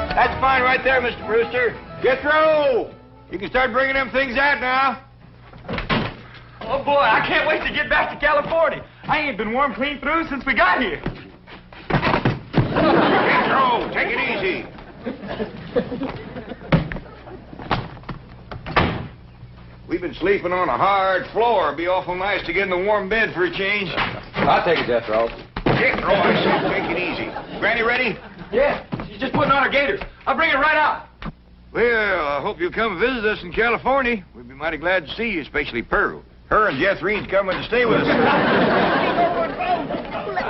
That's fine right there, Mr. Brewster. Jethro! You can start bringing them things out now. Oh, boy, I can't wait to get back to California. I ain't been warm clean through since we got here. Jethro, take it easy. We've been sleeping on a hard floor. It'd be awful nice to get in a warm bed for a change. I'll take it, Jethro. Jethro, I said take it easy. Granny ready? Yeah, she's just putting on her gaiters. I'll bring her right out. Well, I hope you'll come visit us in California. We'd be mighty glad to see you, especially Pearl. Her and Jethrine's coming to stay with us. Let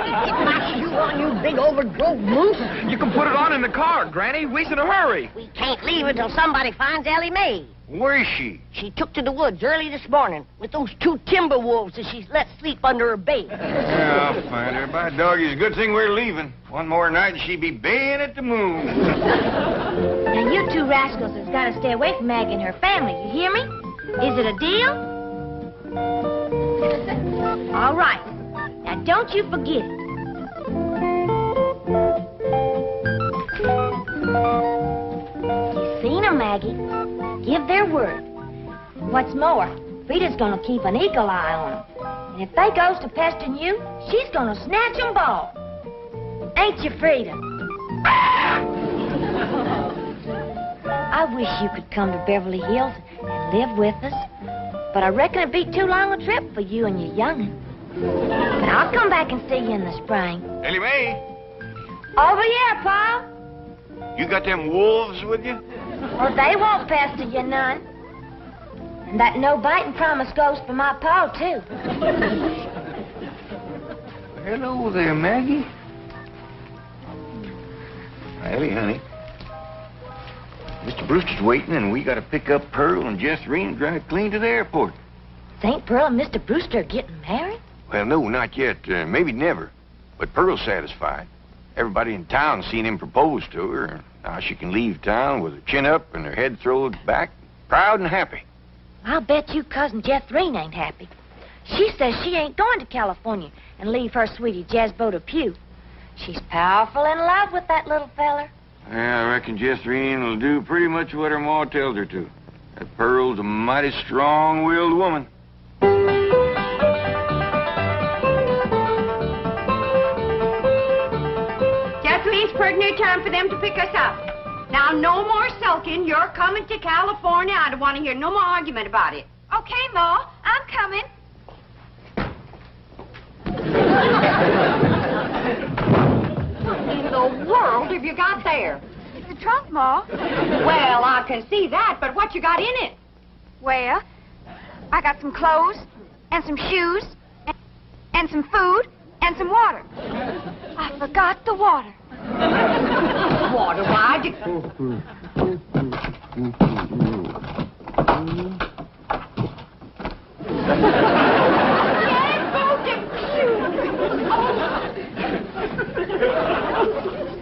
me get my shoe on, you big overgrown moose. You can put it on in the car, Granny. We's in a hurry. We can't leave her till somebody finds Elly Mae. Where is she? She took to the woods early this morning with those 2 timber wolves that she's let sleep under her bed. Yeah, I'll find her. By doggy, it's a good thing we're leaving. One more night and she'd be baying at the moon. Now, you 2 rascals has got to stay away from Maggie and her family. You hear me? Is it a deal? All right. Now, don't you forget it. You seen them, Maggie. Give their word. What's more, Frida's gonna keep an eagle eye on them. And if they goes to pestering you, she's gonna snatch them ball. Ain't you, Frida? I wish you could come to Beverly Hills and live with us. But I reckon it'd be too long a trip for you and your young'un. But I'll come back and see you in the spring. Elly Mae, Over here, Pa. you got them wolves with you? Or they won't pester you none. And that no-biting promise goes for my pa, too. Hello there, Maggie. Elly, honey. Mr. Brewster's waiting, and we got to pick up Pearl and Jethrine and drive clean to the airport. St. Pearl and Mr. Brewster are getting married? Well, no, not yet. Maybe never. But Pearl's satisfied. Everybody in town's seen him propose to her. Now she can leave town with her chin up and her head thrown back, proud and happy. I'll bet you cousin Jethrine ain't happy. She says she ain't going to California and leave her sweetie Jazzbo Depew. She's powerful in love with that little feller. Yeah, I reckon Jethrine will do pretty much what her ma tells her to. That Pearl's a mighty strong-willed woman. Jethrine's pretty near time for them to pick us up. Now, no more sulking. You're coming to California. I don't want to hear no more argument about it. Okay, Ma. I'm coming. What in the world have you got there? It's the trunk, Ma. Well, I can see that, but what you got in it? Well, I got some clothes, and some shoes, and some food, and some water. I forgot the water. Water, why?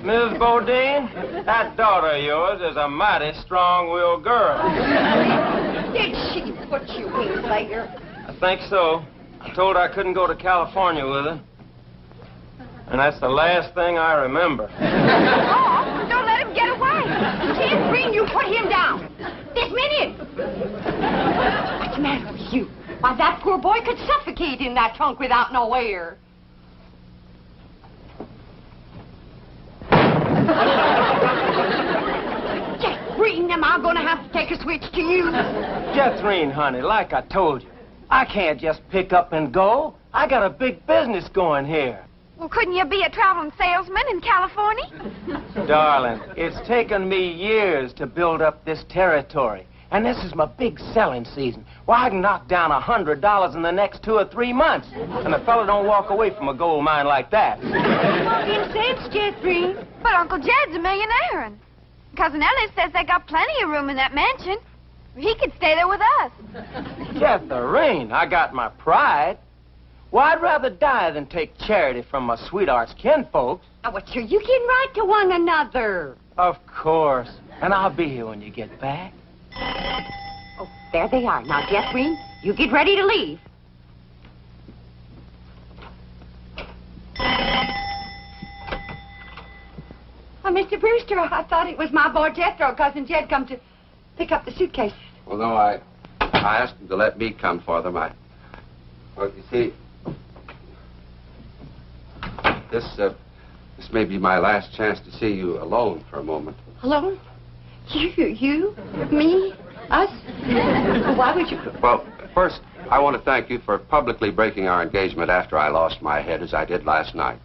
Miss Bodine, that daughter of yours is a mighty strong-willed girl. Did she put you in later? I think so. I told her I couldn't go to California with her. And that's the last thing I remember. Oh, don't let him get away. Jethrine, you put him down. This minute. What's the matter with you? Why, that poor boy could suffocate in that trunk without no air. Jethrine, am I going to have to take a switch to you? Jethrine, honey, like I told you, I can't just pick up and go. I got a big business going here. Well, couldn't you be a traveling salesman in California? Darling, it's taken me years to build up this territory. And this is my big selling season. Well, I can knock down $100 in the next 2 or 3 months. And a fella don't walk away from a gold mine like that. Talking sense, Jethrine. But Uncle Jed's a millionaire, and Cousin Elly says they got plenty of room in that mansion. He could stay there with us. Jethrine, I got my pride. Well, I'd rather die than take charity from my sweetheart's kinfolks. Now, what sure you getting right to one another? Of course. And I'll be here when you get back. Oh, there they are. Now, Jethrine, you get ready to leave. Mr. Brewster, I thought it was my boy Jethro. Cousin Jed come to pick up the suitcases. Well, no, I asked him to let me come for them. Well, you see, this may be my last chance to see you alone for a moment. Alone? You? Me? Us? Why would you... Well, first, I want to thank you for publicly breaking our engagement after I lost my head, as I did last night.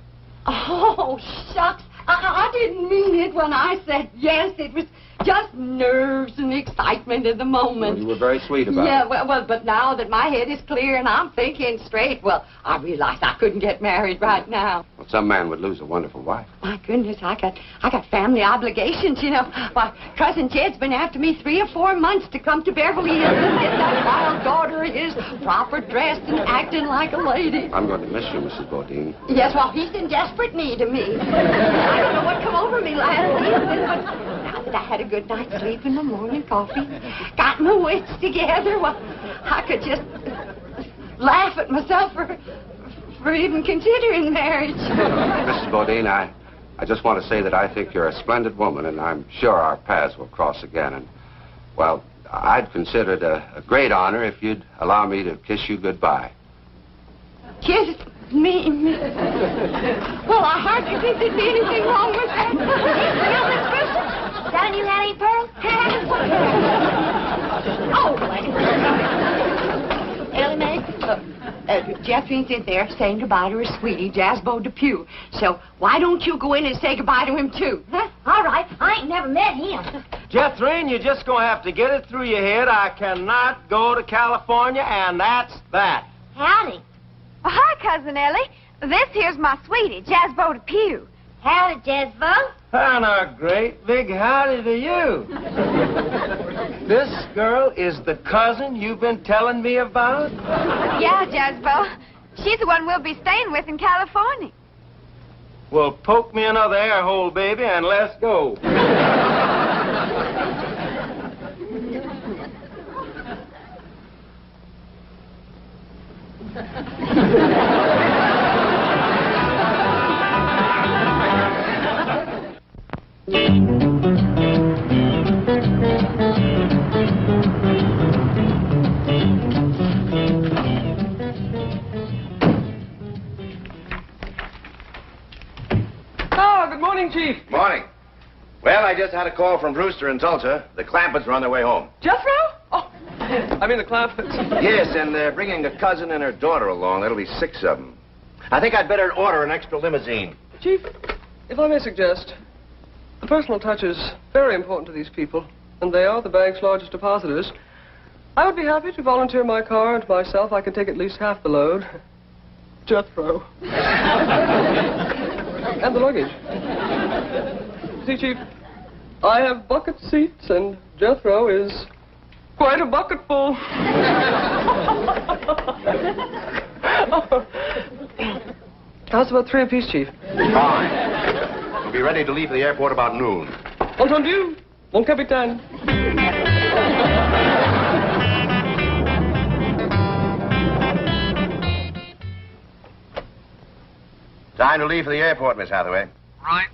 Oh, shucks. I didn't mean it when I said yes. It was just nerves and excitement at the moment. Well, you were very sweet about it. Yeah, well, but now that my head is clear and I'm thinking straight, well, I realized I couldn't get married right now. Well, some man would lose a wonderful wife. My goodness, I got family obligations, you know. Why, Cousin Jed's been after me 3 or 4 months to come to Beverly Hills and get that wild daughter of his proper dressed and acting like a lady. I'm going to miss you, Mrs. Bodine. Yes, well, he's in desperate need of me. I don't know what come over me last evening, but now that I had a good night's sleep in the morning, coffee, got my wits together, well, I could just laugh at myself for even considering marriage. Mrs. Bodine, I just want to say that I think you're a splendid woman, and I'm sure our paths will cross again. And, well, I'd consider it a great honor if you'd allow me to kiss you goodbye. Kiss me? Well, I hardly think there'd be anything wrong with that. Now, Miss Brewster, is that a new Hattie Pearl? Oh, Elly, Meg? Jethrine's in there saying goodbye to her sweetie, Jazzbo Depew. So why don't you go in and say goodbye to him, too? Huh? All right. I ain't never met him. Jethrine, you're just going to have to get it through your head. I cannot go to California, and that's that. Howdy. Well, hi, Cousin Elly. This here's my sweetie, Jazzbo Depew. Howdy, Jazzbo. And a great big howdy to you. This girl is the cousin you've been telling me about? Yeah, Jazzbo. She's the one we'll be staying with in California. Well, poke me another air hole, baby, and let's go. Oh, good morning, Chief. Morning. Well, I just had a call from Brewster in Tulsa. The Clampetts are on their way home. Jethro? Oh, I mean the Clampetts. Yes, and they're bringing a cousin and her daughter along. That'll be 6 of them. I think I'd better order an extra limousine. Chief, if I may suggest, the personal touch is very important to these people, and they are the bank's largest depositors. I would be happy to volunteer my car and myself. I can take at least half the load. Jethro. And the luggage. See, Chief, I have bucket seats, and Jethro is quite a bucketful. How's about 3 apiece, Chief? Fine. We'll be ready to leave the airport about noon. Entendu, mon capitaine. Time to leave for the airport, Miss Hathaway. Right.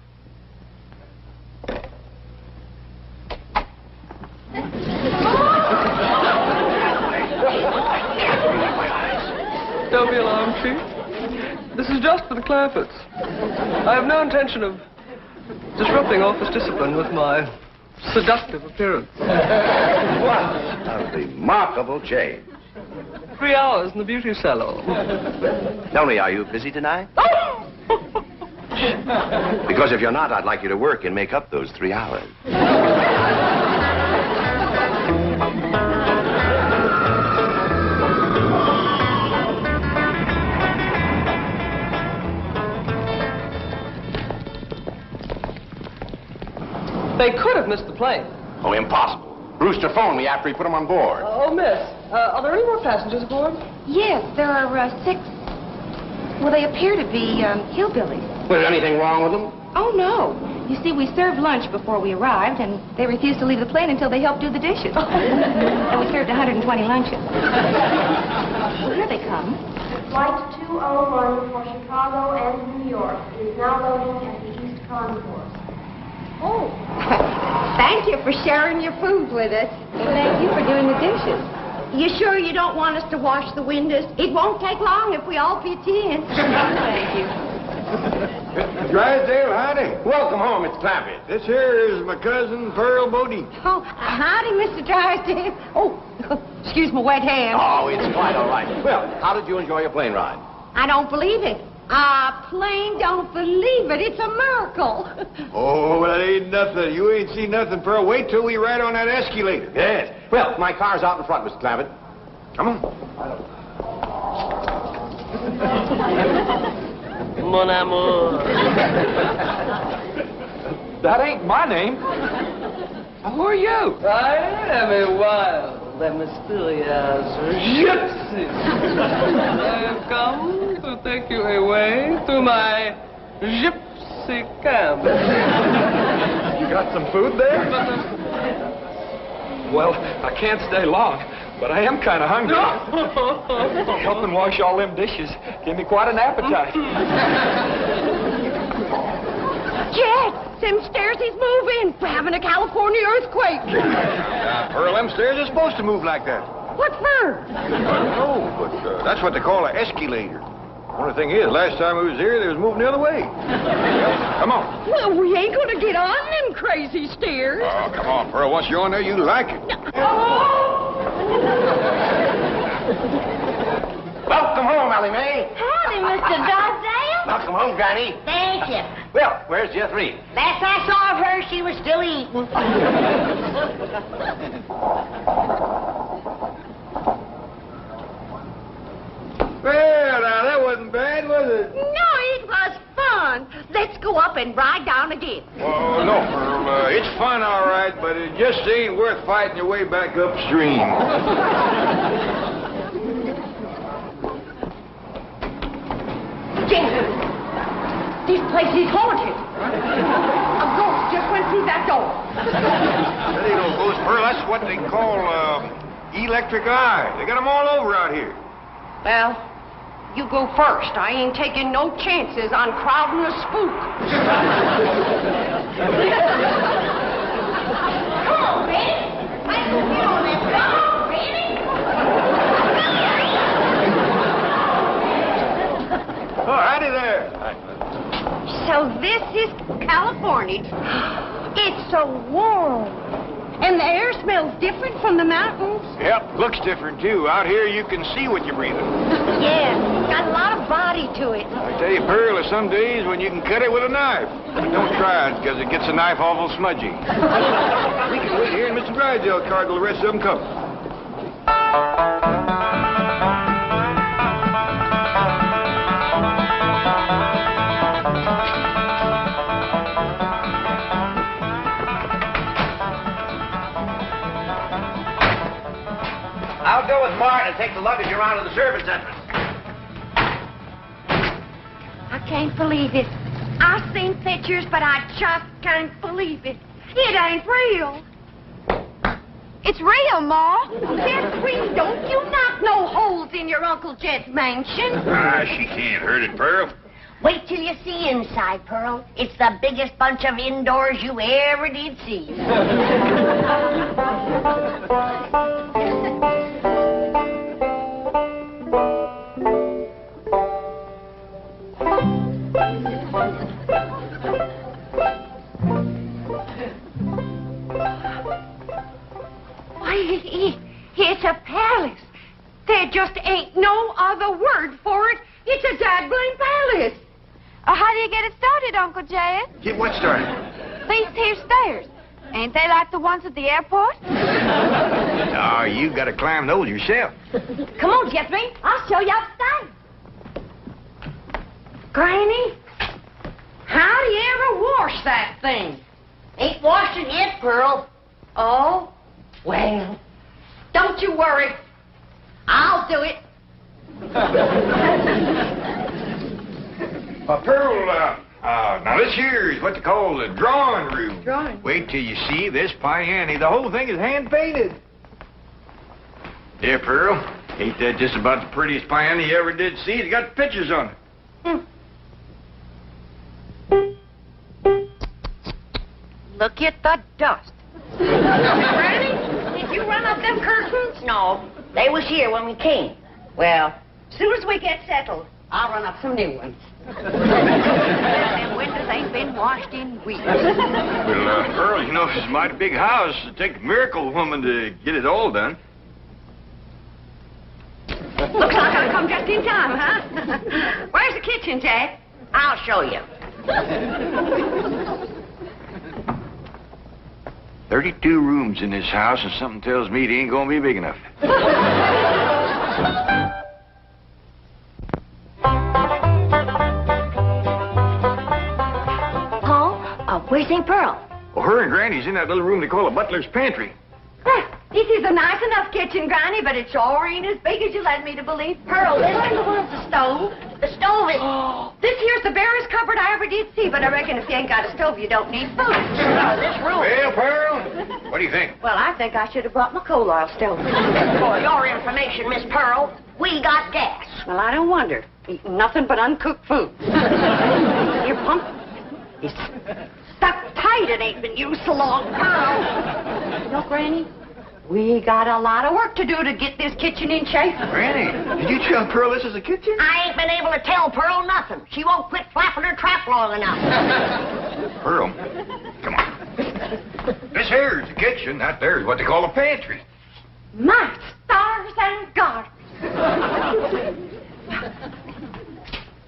Don't be alarmed, Chief. This is just for the Clampetts. I have no intention of disrupting office discipline with my seductive appearance. What a remarkable change. 3 hours in the beauty salon. Tell me, are you busy tonight? Because if you're not, I'd like you to work and make up those 3 hours. They could have missed the plane. Oh, impossible. Brewster phoned me after he put them on board. Oh, miss, are there any more passengers aboard? Yes, there are 6. Well, they appear to be hillbillies. Was there anything wrong with them? Oh, no. You see, we served lunch before we arrived, and they refused to leave the plane until they helped do the dishes. And we served 120 lunches. Well, here they come. Flight 201 for Chicago and New York is now loading at the East Concourse. Oh, thank you for sharing your food with us. And thank you for doing the dishes. You sure you don't want us to wash the windows? It won't take long if we all pitch in. Thank you. Drysdale, howdy. Welcome home, Mr. Clampetts. This here is my cousin, Pearl Bodie. Oh, howdy, Mr. Drysdale. Oh, excuse my wet hand. Oh, it's quite all right. Well, how did you enjoy your plane ride? I don't believe it. I plain don't believe it. It's a miracle. Oh, well, that ain't nothing. You ain't seen nothing, Pearl. Wait till we ride on that escalator. Yes. Well, my car's out in front, Mr. Clampett. Come on. Mon amour. That ain't my name. Who are you? I am a wild and mysterious gypsy. I have come to take you away to my gypsy camp. You got some food there? Well, I can't stay long, but I am kind of hungry. Helping wash all them dishes gave me quite an appetite. Jet, them stairs is moving. We're having a California earthquake. Pearl, them stairs are supposed to move like that. What for? I don't know, but that's what they call an escalator. Only thing is, last time we was here, they was moving the other way. Come on. Well, we ain't gonna get on them crazy stairs. Oh, come on, Pearl. Once you're on there, you like it. Welcome home, Elly Mae. Howdy, Mr. Drysdale. Welcome home, Granny. Thank you. Well, where's Jethrine? Last I saw of her, she was still eating. Well, now, that wasn't bad, was it? No, it was fun. Let's go up and ride down again. Oh, no, Pearl. It's fun, all right, but it just ain't worth fighting your way back upstream. Jet, this place is haunted. A ghost just went through that door. That ain't no ghost, Pearl. That's what they call electric eye. They got them all over out here. Well, you go first. I ain't taking no chances on crowding a spook. Come on, Randy. I can get on that. Come on, Randy. Oh, howdy there. So this is California. It's so warm. And the air smells different from the mountains. Yep, looks different, too. Out here, you can see what you're breathing. Yeah, got a lot of body to it. I tell you, Pearl, there's some days when you can cut it with a knife. But don't try it, because it gets the knife awful smudgy. We can wait here in Mr. Drysdale's car till the rest of them come. I'll go with Martin and take the luggage around to the service entrance. I can't believe it. I've seen pictures, but I just can't believe it. It ain't real. It's real, Ma. Jethrine, don't you knock no holes in your Uncle Jet's mansion. Ah, she can't hurt it, Pearl. Wait till you see inside, Pearl. It's the biggest bunch of indoors you ever did see. It's a palace. There just ain't no other word for it. It's a dazzling palace. How do you get it started, Uncle Jed? Get what started? These here stairs. Ain't they like the ones at the airport? Oh, you got to climb those yourself. Come on, Jethrine. I'll show you upstairs. Granny, how do you ever wash that thing? Ain't washed it yet, Pearl. Oh, well, don't you worry. I'll do it. Pearl, now this here is what they call the drawing room. Drawing? Wait till you see this piano. The whole thing is hand-painted. Yeah, Pearl. Ain't that just about the prettiest piano you ever did see? It's got pictures on it. Look at the dust. Granny, did you run up them curtains? No, they was here when we came. Well, as soon as we get settled, I'll run up some new ones. Them windows ain't been washed in weeks. Well, Pearl, you know, it's a mighty big house. It'd take a miracle woman to get it all done. Looks like I've come just in time, huh? Where's the kitchen, Jack? I'll show you. 32 rooms in this house, and something tells me it ain't gonna be big enough. Paul, where's St. Pearl? Well, her and Granny's in that little room they call a butler's pantry. This is a nice enough kitchen, Granny, but it sure ain't as big as you led me to believe. Pearl, this ain't the one with the stove. The stove is... This here's the barest cupboard I ever did see, but I reckon if you ain't got a stove, you don't need food. This room... Well, Pearl, what do you think? Well, I think I should have brought my coal oil stove. For your information, Miss Pearl, we got gas. Well, I don't wonder. Eating nothing but uncooked food. Your pump is stuck tight. It ain't been used so long. Pearl. You know, Granny, we got a lot of work to do to get this kitchen in shape. Granny, did you tell Pearl this is a kitchen? I ain't been able to tell Pearl nothing. She won't quit flapping her trap long enough. Pearl, come on. This here is the kitchen. That there is what they call a pantry. My stars and garters.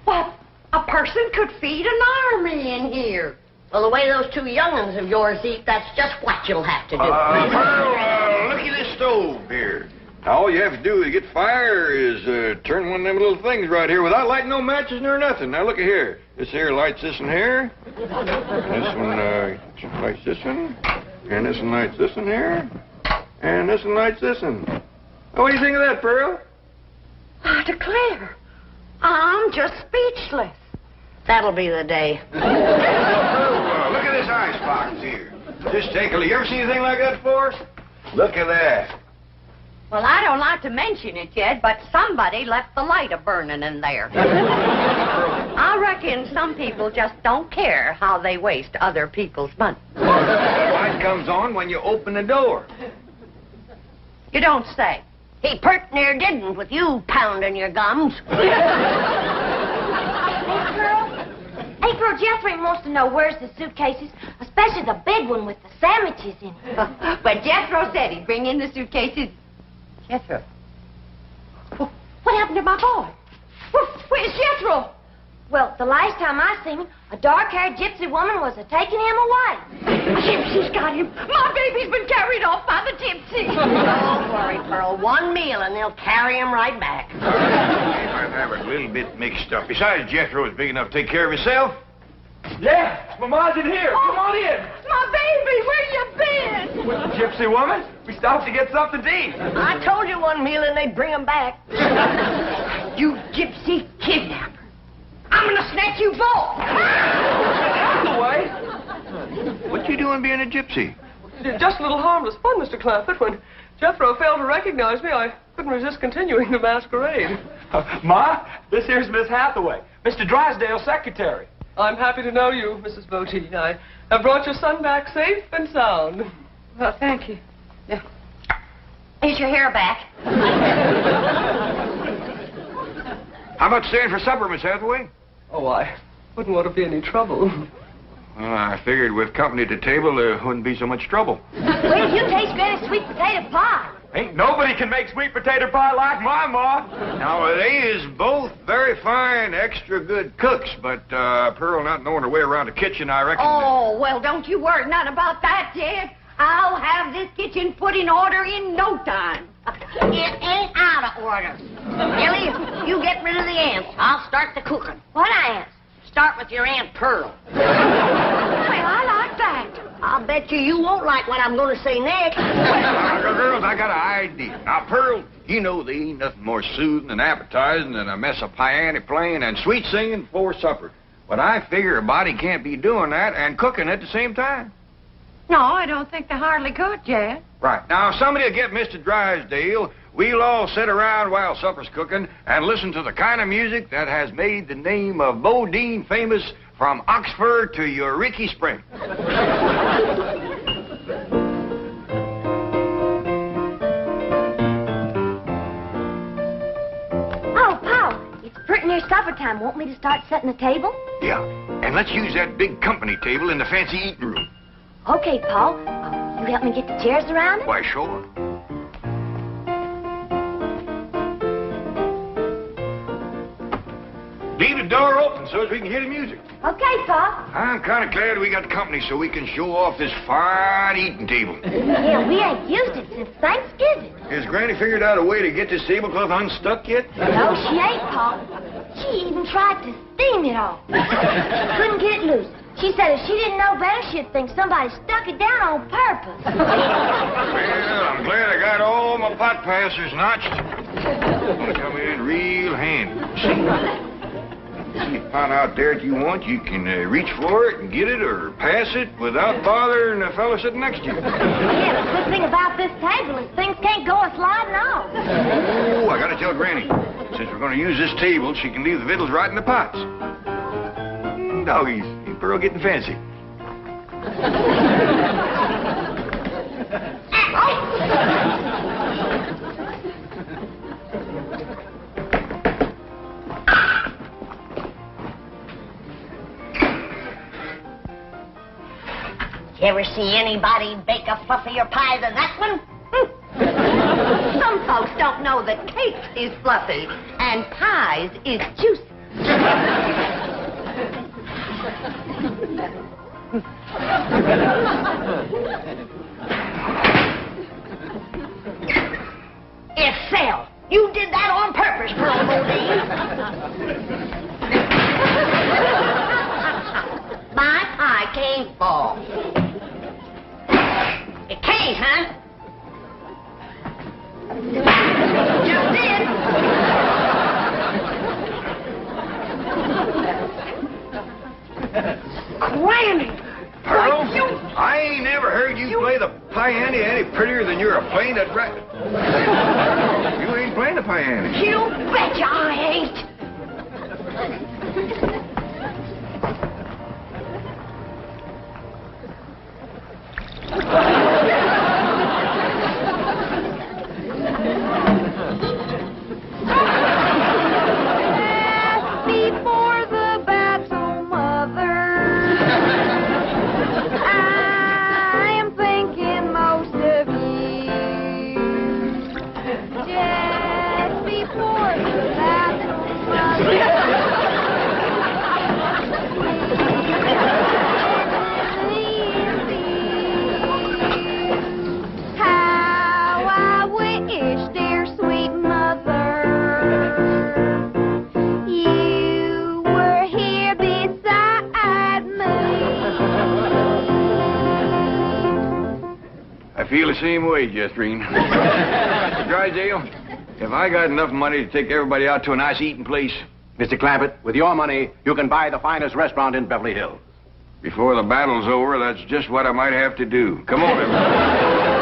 Well, a person could feed an army in here. Well, the way those two young'uns of yours eat, that's just what you'll have to do. Pearl, look at this stove here. Now, all you have to do to get fire is turn one of them little things right here without lighting no matches nor nothing. Now, look at here. This here lights this one here. This one lights this one. And this one lights this one here. And this one lights this one. Now, what do you think of that, Pearl? I declare, I'm just speechless. That'll be the day. Look at this icebox here. Just take a look. You ever seen anything like that before? Look at that. Well, I don't like to mention it yet, but somebody left the light a-burning in there. I reckon some people just don't care how they waste other people's money. The light comes on when you open the door. You don't say. He pert near didn't with you pounding your gums. Hey, Pearl, Jethrine wants to know where's the suitcases, especially the big one with the sandwiches in it. But Jethro said he'd bring in the suitcases. Jethro? What happened to my boy? Where's Jethro? Well, the last time I seen him, a dark-haired gypsy woman was taking him away. A gypsy's got him. My baby's been carried off by the gypsy. Don't worry, Pearl. One meal and they'll carry him right back. They might have a little bit mixed up. Besides, Jethro is big enough to take care of himself. Yeah, Mama's in here. Come on in. My baby, where you been? With the gypsy woman? We stopped to get something to eat. I told you one meal and they'd bring him back. You gypsy kidnapper. I'm gonna snatch you both. Hathaway? What you doing being a gypsy? Just a little harmless fun, Mr. Clampett. When Jethro failed to recognize me, I couldn't resist continuing the masquerade. Ma, this here's Miss Hathaway, Mr. Drysdale's secretary. I'm happy to know you, Mrs. Botine. I have brought your son back safe and sound. Well, thank you. Yeah. Is your hair back? How about staying for supper, Miss Hathaway? Oh, I wouldn't want to be any trouble. Well, I figured with company at the table, there wouldn't be so much trouble. Wait till you taste Granny's sweet potato pie. Ain't nobody can make sweet potato pie like my ma. Now, they is both very fine, extra good cooks, but Pearl not knowing her way around the kitchen, I reckon... Oh, well, don't you worry none about that, Jed. I'll have this kitchen put in order in no time. It ain't out of order. Elly, you get rid of the ants. I'll start the cooking. What ants? Start with your Aunt Pearl. Well, I like that. I'll bet you won't like what I'm going to say next. Girls, I got an idea. Now, Pearl, you know there ain't nothing more soothing and appetizing than a mess of piano playing and sweet singing before supper. But I figure a body can't be doing that and cooking at the same time. No, I don't think they hardly could, Jed. Right. Now, somebody will get Mr. Drysdale. We'll all sit around while supper's cooking and listen to the kind of music that has made the name of Bodine famous from Oxford to Eureka Spring. pretty near supper time. Want me to start setting the table? Yeah. And let's use that big company table in the fancy eating room. Okay, Paul. You help me get the chairs around it? Why, sure. Leave the door open so as we can hear the music. Okay, Paul. I'm kind of glad we got company so we can show off this fine eating table. Yeah, we ain't used it since Thanksgiving. Has Granny figured out a way to get this tablecloth unstuck yet? No, she ain't, Paul. She even tried to steam it off. Couldn't get loose. She said if she didn't know better, she'd think somebody stuck it down on purpose. Well, I'm glad I got all my pot passers notched. Come in real handy. See? You find out there that you want, you can reach for it and get it or pass it without bothering the fellow sitting next to you. Yeah, the good thing about this table is things can't go a-sliding off. Oh, I gotta tell Granny. Since we're gonna use this table, she can leave the victuals right in the pots. Doggies, you Pearl getting fancy. You ever see anybody bake a fluffier pie than that one? Some folks don't know that cake is fluffy and pies is juicy. It fell. You did that on purpose, Pearl Bodine. My pie can't fall. It can't, huh? Just did. Granny! Pearl, I ain't never heard you play the piano any prettier than you're playing that racket. You ain't playing the piano. You betcha I ain't. Before the battle, Mother, I am thinking most of you. Just before the battle, Mother. How I wish, dear sweet mother, you were here beside me. I feel the same way, Jethrine. Drysdale, have I got enough money to take everybody out to a nice eating place? Mr. Clampett, with your money, you can buy the finest restaurant in Beverly Hills. Before the battle's over, that's just what I might have to do. Come on, everybody.